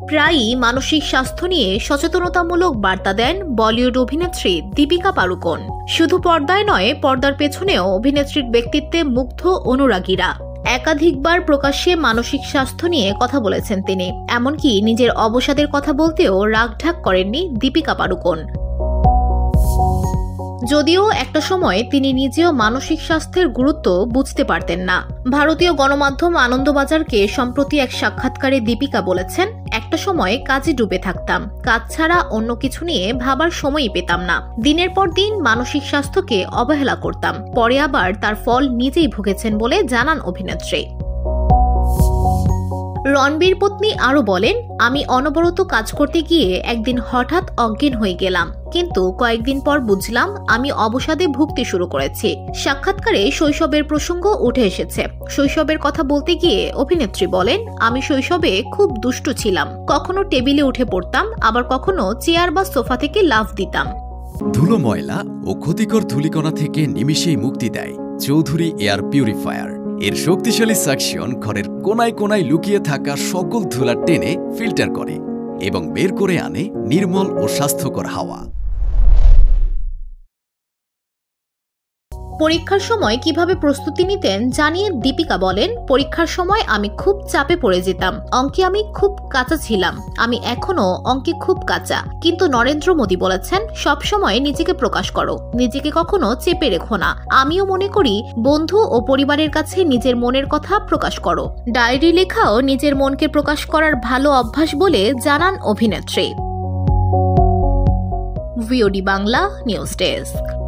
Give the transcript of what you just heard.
প্রায়ই মানসিক স্বাস্থ্য নিয়ে সচেতনতামূলক বার্তা দেন বলিউড অভিনেত্রী দীপিকা পাড়ুকোন। শুধু পর্দায় নয়, পর্দার পেছনেও অভিনেত্রীর ব্যক্তিত্বে মুগ্ধ অনুরাগীরা। একাধিকবার প্রকাশ্যে মানসিক স্বাস্থ্য নিয়ে কথা বলেছেন তিনি। এমনকি নিজের অবসাদের কথা বলতেও রাগঢাক করেননি দীপিকা পাড়ুকোন। যদিও একটা সময় তিনি নিজেও মানসিক স্বাস্থ্যের গুরুত্ব বুঝতে পারতেন না। ভারতীয় গণমাধ্যম আনন্দবাজারকে সম্প্রতি এক সাক্ষাৎকারে দীপিকা বলেছেন, একটা সময় কাজে ডুবে থাকতাম, কাজ ছাড়া অন্য কিছু নিয়ে ভাবার সময়ই পেতাম না। দিনের পর দিন মানসিক স্বাস্থ্যকে অবহেলা করতাম, পরে আবার তার ফল নিজেই ভুগেছেন বলে জানান অভিনেত্রী। রণবীর পত্নী আরও বলেন, আমি অনবরত কাজ করতে গিয়ে একদিন হঠাৎ অজ্ঞান হয়ে গেলাম, কিন্তু কয়েকদিন পর বুঝলাম আমি অবসাদে ভুগতে শুরু করেছি। সাক্ষাৎকারে শৈশবের প্রসঙ্গ উঠে এসেছে। শৈশবের কথা বলতে গিয়ে অভিনেত্রী বলেন, আমি শৈশবে খুব দুষ্টু ছিলাম, কখনো টেবিলে উঠে পড়তাম, আবার কখনো চেয়ার বা সোফা থেকে লাফ দিতাম। ধুলো, ময়লা ও ক্ষতিকর ধূলিকণা থেকে নিমিষেই মুক্তি দেয় চৌধুরী এয়ার পিউরিফায়ার। এর শক্তিশালী সাকশন ঘরের কোনায় কোনায় লুকিয়ে থাকা সকল ধুলা টেনে ফিল্টার করে এবং বের করে আনে নির্মল ও স্বাস্থ্যকর হাওয়া। পরীক্ষার সময় কিভাবে প্রস্তুতি নিতেন জানিয়ে দীপিকা বলেন, পরীক্ষার সময় আমি খুব চাপে পড়ে যেতাম। অঙ্কে আমি খুব কাঁচা ছিলাম, আমি এখনো অঙ্কে খুব কাঁচা। কিন্তু নরেন্দ্র মোদী বলেছেন, সব সময় নিজেকে প্রকাশ করো, নিজেকে কখনো চেপে রেখো না। আমিও মনে করি বন্ধু ও পরিবারের কাছে নিজের মনের কথা প্রকাশ করো। ডায়েরি লেখাও নিজের মনকে প্রকাশ করার ভালো অভ্যাস বলে জানান অভিনেত্রী। VOD Bangla news desk.